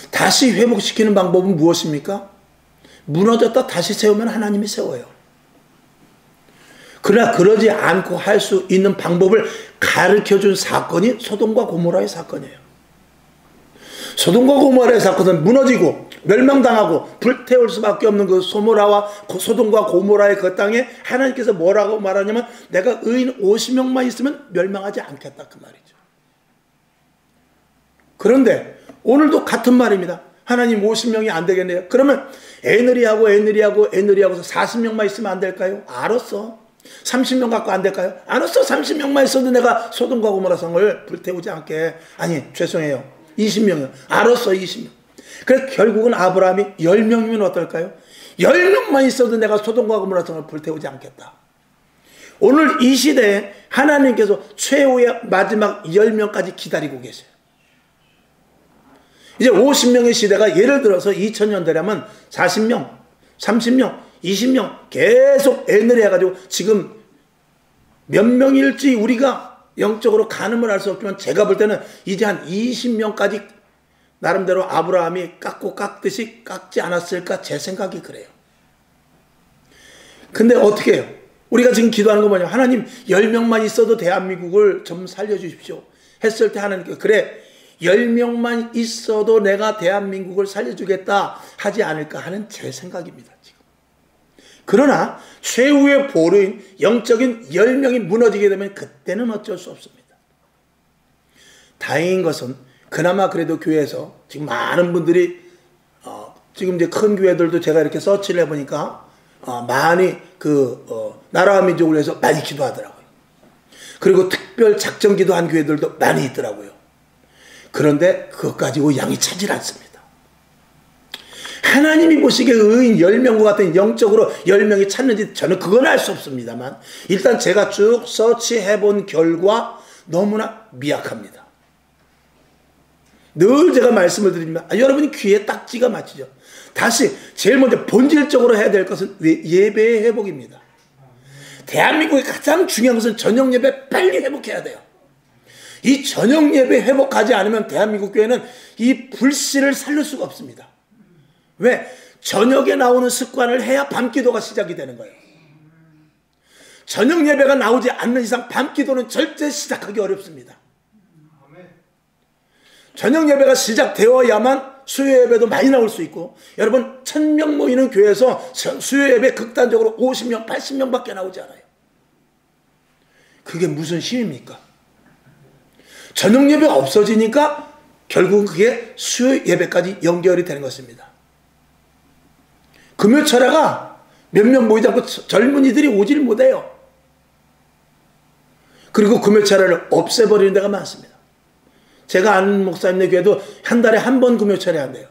다시 회복시키는 방법은 무엇입니까? 무너졌다 다시 세우면 하나님이 세워요. 그러나 그러지 않고 할 수 있는 방법을 가르쳐준 사건이 소돔과 고모라의 사건이에요. 소돔과 고모라의 사건은 무너지고 멸망당하고 불태울 수밖에 없는 그 소돔과 고모라의 그 땅에 하나님께서 뭐라고 말하냐면 내가 의인 50명만 있으면 멸망하지 않겠다, 그 말이죠. 그런데 오늘도 같은 말입니다. 하나님 50명이 안 되겠네요. 그러면 애느리하고 40명만 있으면 안 될까요? 알았어. 30명 갖고 안 될까요? 알았어. 30명만 있어도 내가 소돔과 고모라 성을 불태우지 않게. 아니, 죄송해요. 20명이요. 알았어, 20명. 그래서 결국은 아브라함이 10명이면 어떨까요? 10명만 있어도 내가 소돔과 고모라 성을 불태우지 않겠다. 오늘 이 시대에 하나님께서 최후의 마지막 10명까지 기다리고 계세요. 이제 50명의 시대가 예를 들어서 2000년대라면 40명, 30명, 20명 계속 애늘 해가지고 지금 몇 명일지 우리가 영적으로 가늠을 할 수 없지만 제가 볼 때는 이제 한 20명까지 나름대로 아브라함이 깎듯이 깎지 않았을까, 제 생각이 그래요. 근데 어떻게 해요? 우리가 지금 기도하는 건 뭐냐? 하나님 10명만 있어도 대한민국을 좀 살려주십시오 했을 때 하나님께 그래 10명만 있어도 내가 대한민국을 살려주겠다 하지 않을까 하는 제 생각입니다, 지금. 그러나 최후의 보루인 영적인 10명이 무너지게 되면 그때는 어쩔 수 없습니다. 다행인 것은 그나마 그래도 교회에서 지금 많은 분들이 지금 이제 큰 교회들도 제가 이렇게 서치를 해보니까 많이 나라와 민족을 위해서 많이 기도하더라고요. 그리고 특별 작정 기도한 교회들도 많이 있더라고요. 그런데 그것 가지고 양이 차질 않습니다. 하나님이 보시기에 의인 10명과 같은 영적으로 10명이 찾는지 저는 그건 알 수 없습니다만 일단 제가 쭉 서치해본 결과 너무나 미약합니다. 늘 제가 말씀을 드립니다. 여러분이 귀에 딱지가 맞히죠. 다시 제일 먼저 본질적으로 해야 될 것은 예배의 회복입니다. 대한민국의 가장 중요한 것은 저녁 예배 빨리 회복해야 돼요. 이 저녁 예배 회복하지 않으면 대한민국 교회는 이 불씨를 살릴 수가 없습니다. 왜? 저녁에 나오는 습관을 해야 밤기도가 시작이 되는 거예요. 저녁 예배가 나오지 않는 이상 밤기도는 절대 시작하기 어렵습니다. 저녁 예배가 시작되어야만 수요 예배도 많이 나올 수 있고, 여러분 1000명 모이는 교회에서 수요 예배 극단적으로 50명, 80명밖에 나오지 않아요. 그게 무슨 힘입니까? 저녁 예배가 없어지니까 결국은 그게 수요 예배까지 연결이 되는 것입니다. 금요철야가 몇몇 모이지 않고 젊은이들이 오질 못해요. 그리고 금요철야를 없애버리는 데가 많습니다. 제가 아는 목사님네 교회도 한 달에 한 번 금요철야 한대요.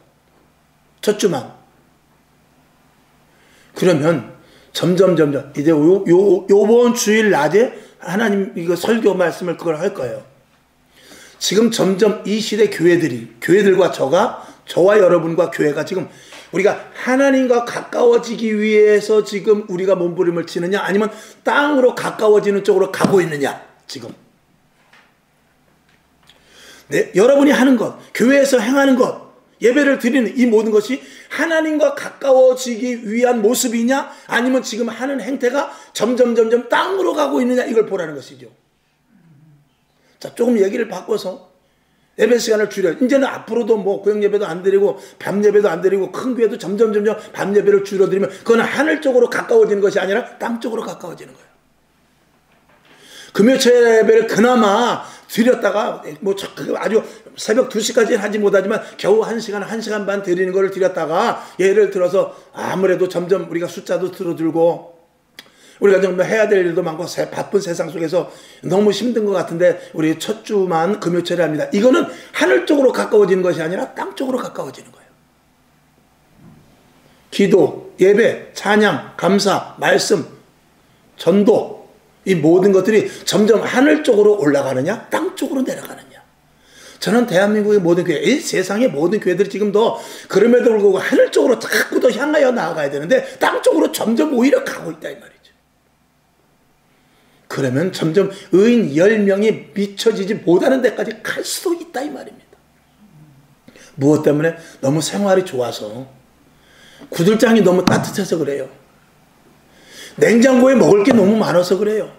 첫 주만. 그러면 점점 이제 요번 주일 낮에 하나님 이거 설교 말씀을 그걸 할 거예요. 지금 점점 이 시대 교회들과 저와 여러분과 교회가 지금 우리가 하나님과 가까워지기 위해서 지금 우리가 몸부림을 치느냐, 아니면 땅으로 가까워지는 쪽으로 가고 있느냐, 지금. 네, 여러분이 하는 것, 교회에서 행하는 것, 예배를 드리는 이 모든 것이 하나님과 가까워지기 위한 모습이냐, 아니면 지금 하는 행태가 점점 땅으로 가고 있느냐, 이걸 보라는 것이죠. 자, 조금 얘기를 바꿔서 예배 시간을 줄여. 이제는 앞으로도 뭐 고역 예배도 안 드리고 밤 예배도 안 드리고 큰 교회도 점점 밤 예배를 줄여드리면 그건 하늘 쪽으로 가까워지는 것이 아니라 땅 쪽으로 가까워지는 거예요. 금요철 예배를 그나마 드렸다가 뭐 아주 새벽 2시까지는 하지 못하지만 겨우 1시간 반 드리는 거를 드렸다가, 예를 들어서 아무래도 점점 우리가 숫자도 줄어들고 우리가 좀 해야 될 일도 많고 바쁜 세상 속에서 너무 힘든 것 같은데 우리 첫 주만 금요철에 합니다. 이거는 하늘 쪽으로 가까워지는 것이 아니라 땅 쪽으로 가까워지는 거예요. 기도, 예배, 찬양, 감사, 말씀, 전도, 이 모든 것들이 점점 하늘 쪽으로 올라가느냐, 땅 쪽으로 내려가느냐. 저는 대한민국의 모든 교회, 이 세상의 모든 교회들이 지금도 그럼에도 불구하고 하늘 쪽으로 자꾸 더 향하여 나아가야 되는데 땅 쪽으로 점점 오히려 가고 있다 이 말이죠. 그러면 점점 의인 10명이 미쳐지지 못하는 데까지 갈 수도 있다 이 말입니다. 무엇 때문에? 너무 생활이 좋아서, 구들장이 너무 따뜻해서 그래요. 냉장고에 먹을 게 너무 많아서 그래요.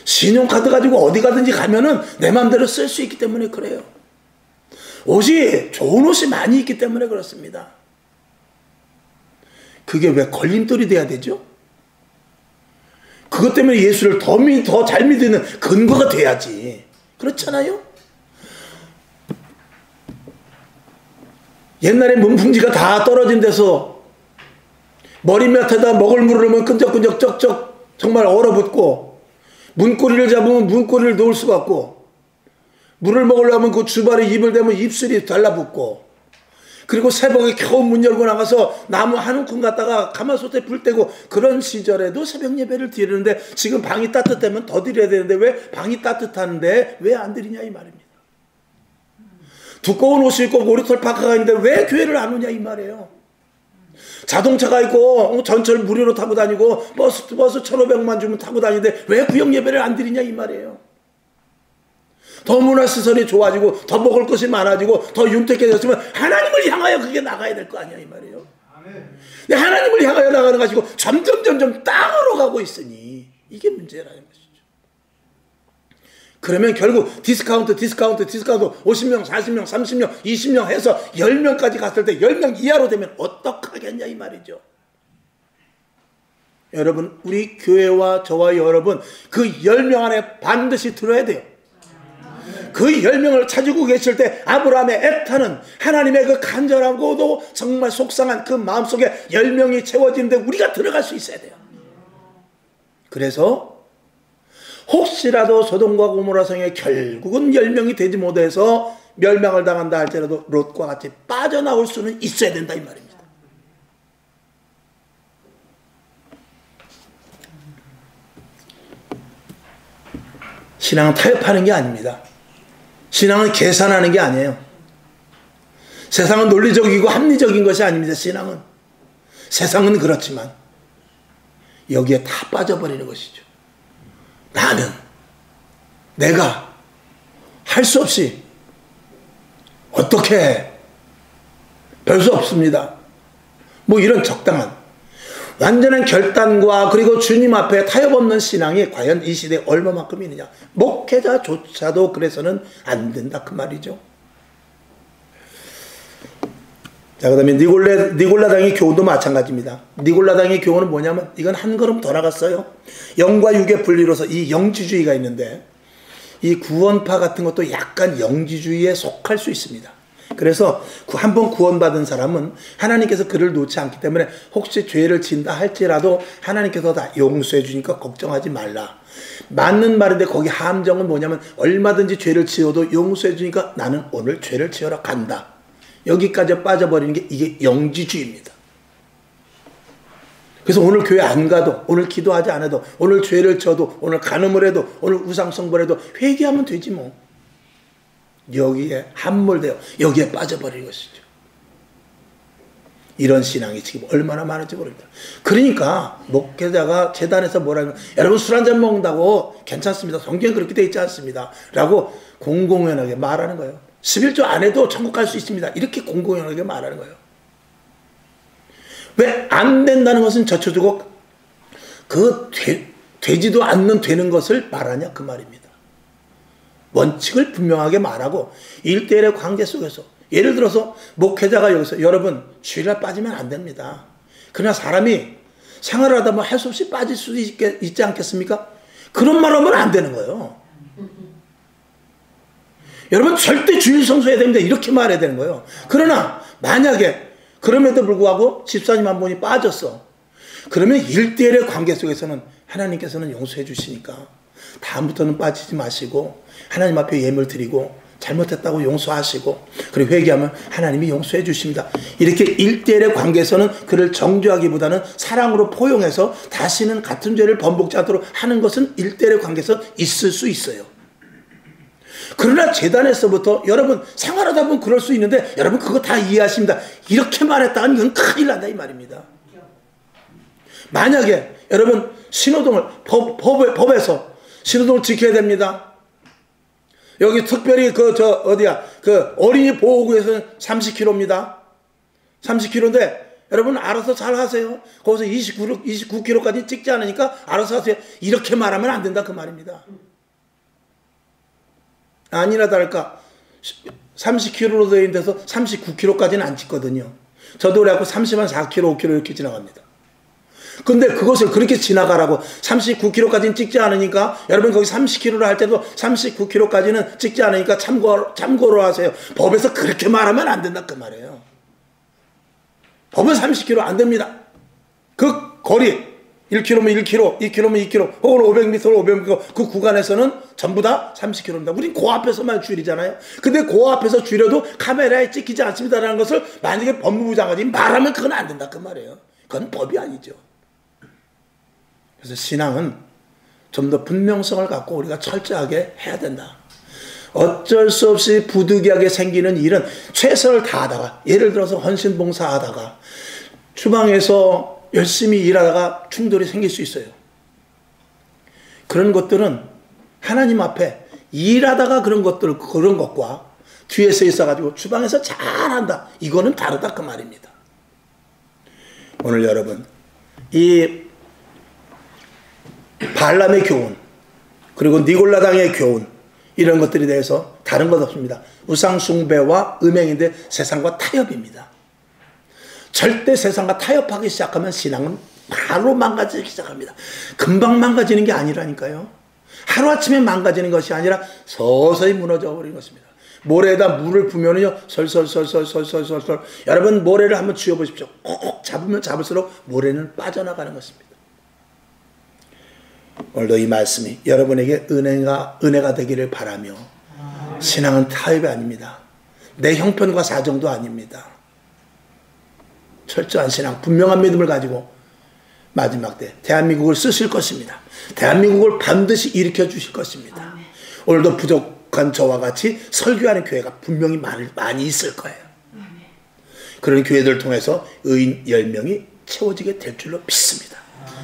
신용카드 가지고 어디 가든지 가면은 내 마음대로 쓸 수 있기 때문에 그래요. 좋은 옷이 많이 있기 때문에 그렇습니다. 그게 왜 걸림돌이 돼야 되죠? 그것 때문에 예수를 더 잘 믿는 근거가 돼야지. 그렇잖아요? 옛날에 문풍지가 다 떨어진 데서 머리맡에다 먹을 물을 넣으면 끈적끈적 쩍쩍 정말 얼어붙고, 문고리를 잡으면 문고리를 놓을 수가 없고, 물을 먹으려면 그 주발에 입을 대면 입술이 달라붙고, 그리고 새벽에 겨우 문 열고 나가서 나무 한 움큼 갖다가 가마솥에 불 떼고, 그런 시절에도 새벽 예배를 드리는데 지금 방이 따뜻하면 더 드려야 되는데 왜 방이 따뜻한데 왜 안 드리냐 이 말입니다. 두꺼운 옷을 입고 모리털 파카가 있는데 왜 교회를 안 오냐 이 말이에요. 자동차가 있고 전철 무료로 타고 다니고 버스 1,500만 주면 타고 다니는데 왜 구역 예배를 안 드리냐 이 말이에요. 더 문화시설이 좋아지고 더 먹을 것이 많아지고 더 윤택해졌으면 하나님을 향하여 그게 나가야 될 거 아니야 이 말이에요. 근데 하나님을 향하여 나가는 것이고 점점 땅으로 가고 있으니 이게 문제라는 것이죠. 그러면 결국 디스카운트 50명, 40명, 30명, 20명 해서 10명까지 갔을 때 10명 이하로 되면 어떡하겠냐 이 말이죠. 여러분, 우리 교회와 저와 여러분 그 10명 안에 반드시 들어야 돼요. 그 10명을 찾고 계실 때 아브라함의 애타는 하나님의 그 간절하고도 정말 속상한 그 마음속에 10명이 채워지는데 우리가 들어갈 수 있어야 돼요. 그래서 혹시라도 소돔과 고모라 성에 결국은 10명이 되지 못해서 멸망을 당한다 할지라도 롯과 같이 빠져나올 수는 있어야 된다 이 말입니다. 신앙은 타협하는 게 아닙니다. 신앙은 계산하는 게 아니에요. 세상은 논리적이고 합리적인 것이 아닙니다. 신앙은. 세상은 그렇지만 여기에 다 빠져버리는 것이죠. 내가 할 수 없이 어떻게 해? 별 수 없습니다. 뭐 이런 적당한 완전한 결단과 그리고 주님 앞에 타협 없는 신앙이 과연 이 시대에 얼마만큼 있느냐. 목회자조차도 그래서는 안 된다 그 말이죠. 자, 그 다음에 니골라당의 교훈도 마찬가지입니다. 니골라당의 교훈은 뭐냐면 이건 한 걸음 더 나갔어요. 영과 육의 분리로서 이 영지주의가 있는데 이 구원파 같은 것도 약간 영지주의에 속할 수 있습니다. 그래서 한번 구원받은 사람은 하나님께서 그를 놓지 않기 때문에 혹시 죄를 진다 할지라도 하나님께서 다 용서해 주니까 걱정하지 말라. 맞는 말인데 거기 함정은 뭐냐면 얼마든지 죄를 지어도 용서해 주니까 나는 오늘 죄를 지으러 간다. 여기까지 빠져버리는 게 이게 영지주의입니다. 그래서 오늘 교회 안 가도, 오늘 기도하지 않아도, 오늘 죄를 져도, 오늘 간음을 해도, 오늘 우상숭배를 해도 회개하면 되지 뭐. 여기에 함몰되어 여기에 빠져버리는 것이죠. 이런 신앙이 지금 얼마나 많은지 모릅니다. 그러니까 목회자가 재단에서 뭐라면 여러분 술 한잔 먹는다고 괜찮습니다. 성경에 그렇게 되어 있지 않습니다. 라고 공공연하게 말하는 거예요. 11조 안 해도 천국 갈 수 있습니다. 이렇게 공공연하게 말하는 거예요. 왜 안 된다는 것은 젖혀주고 되지도 않는 되는 것을 말하냐 그 말입니다. 원칙을 분명하게 말하고 1대1의 관계 속에서 예를 들어서 목회자가 여기서 여러분 주일날 빠지면 안 됩니다. 그러나 사람이 생활을 하다 보면 할 수 없이 빠질 수도 있지 않겠습니까? 그런 말 하면 안 되는 거예요. 여러분 절대 주일 성수해야 됩니다. 이렇게 말해야 되는 거예요. 그러나 만약에 그럼에도 불구하고 집사님 한 분이 빠졌어. 그러면 1대1의 관계 속에서는 하나님께서는 용서해 주시니까 다음부터는 빠지지 마시고 하나님 앞에 예물 드리고 잘못했다고 용서하시고 그리고 회개하면 하나님이 용서해 주십니다. 이렇게 1대1의 관계에서는 그를 정죄하기보다는 사랑으로 포용해서 다시는 같은 죄를 번복지 않도록 하는 것은 1대1의 관계에서 있을 수 있어요. 그러나 재단에서부터 여러분 생활하다 보면 그럴 수 있는데 여러분 그거 다 이해하십니다. 이렇게 말했다면 이건 큰일 난다 이 말입니다. 만약에 여러분 신호등을 법에서 신호등을 지켜야 됩니다. 여기 특별히 어린이 보호구에서는 30km입니다. 30km인데 여러분 알아서 잘 하세요. 거기서 29km까지 찍지 않으니까 알아서 하세요. 이렇게 말하면 안 된다 그 말입니다. 아니나 다를까 30km로 되어 있는 데서 39km까지는 안 찍거든요. 저도 그래갖고 30한 4km, 5km 이렇게 지나갑니다. 근데 그것을 그렇게 지나가라고 39km까지는 찍지 않으니까 여러분 거기 30km를 할 때도 39km까지는 찍지 않으니까 참고로 하세요. 법에서 그렇게 말하면 안 된다 그 말이에요. 법은 30km 안 됩니다. 그 거리 1km면 1km, 2km면 2km, 혹은 500m면 500m 그 구간에서는 전부 다 30km입니다. 우린 그 앞에서만 줄이잖아요. 근데 그 앞에서 줄여도 카메라에 찍히지 않습니다라는 것을 만약에 법무부 장관이 말하면 그건 안 된다 그 말이에요. 그건 법이 아니죠. 그래서 신앙은 좀 더 분명성을 갖고 우리가 철저하게 해야 된다. 어쩔 수 없이 부득이하게 생기는 일은 최선을 다하다가 예를 들어서 헌신봉사하다가 주방에서 열심히 일하다가 충돌이 생길 수 있어요. 그런 것들은 하나님 앞에 일하다가 그런 것과 뒤에서 있어가지고 주방에서 잘한다. 이거는 다르다 그 말입니다. 오늘 여러분 이 발람의 교훈 그리고 니골라당의 교훈 이런 것들에 대해서 다른 것 없습니다. 우상숭배와 음행인데 세상과 타협입니다. 절대 세상과 타협하기 시작하면 신앙은 바로 망가지기 시작합니다. 금방 망가지는 게 아니라니까요. 하루아침에 망가지는 것이 아니라 서서히 무너져 버리는 것입니다. 모래에다 물을 부으면요 설설설설설설설 여러분 모래를 한번 쥐어보십시오. 꼭 잡으면 잡을수록 모래는 빠져나가는 것입니다. 오늘도 이 말씀이 여러분에게 은혜가 되기를 바라며 신앙은 타협이 아닙니다. 내 형편과 사정도 아닙니다. 철저한 신앙, 분명한 믿음을 가지고 마지막 때 대한민국을 쓰실 것입니다. 대한민국을 반드시 일으켜 주실 것입니다. 오늘도 부족한 저와 같이 설교하는 교회가 분명히 많이 있을 거예요. 그런 교회들을 통해서 의인 10명이 채워지게 될 줄로 믿습니다.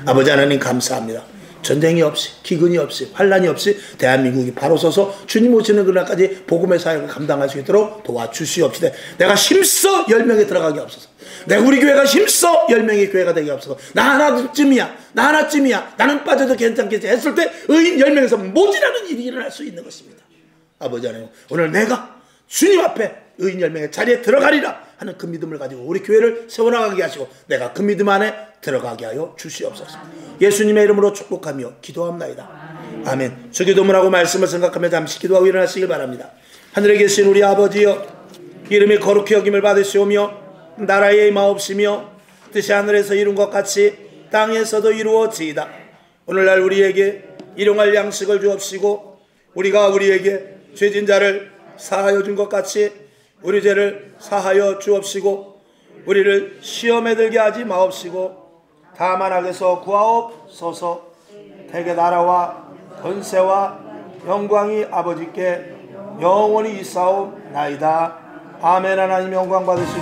아버지 하나님 감사합니다. 전쟁이 없이 기근이 없이 환란이 없이 대한민국이 바로 서서 주님 오시는 그날까지 복음의 사역을 감당할 수 있도록 도와주시옵시되 내가 힘써 10명에 들어가게 없어서 내가 우리 교회가 힘써 10명의 교회가 되게 없어서 나 하나쯤이야 나는 빠져도 괜찮겠지 했을 때 의인 10명에서 모지라는 일이 일어날 수 있는 것입니다. 아버지 하나님 오늘 내가 주님 앞에 의인 10명의 자리에 들어가리라 하는 그 믿음을 가지고 우리 교회를 세워나가게 하시고 내가 그 믿음 안에 들어가게 하여 주시옵소서. 예수님의 이름으로 축복하며 기도합나이다. 아멘. 주기도문하고 말씀을 생각하며 잠시 기도하고 일어나시길 바랍니다. 하늘에 계신 우리 아버지여, 이름이 거룩히 여김을 받으시오며 나라의 임하옵시며 뜻이 하늘에서 이룬 것 같이 땅에서도 이루어지이다. 오늘날 우리에게 일용할 양식을 주옵시고 우리가 우리에게 죄진 자를 사하여 준 것 같이 우리 죄를 사하여 주옵시고 우리를 시험에 들게 하지 마옵시고 다만 악에서 구하옵소서. 대개 나라와 권세와 영광이 아버지께 영원히 있사옵나이다. 아멘. 하나님 영광 받으시고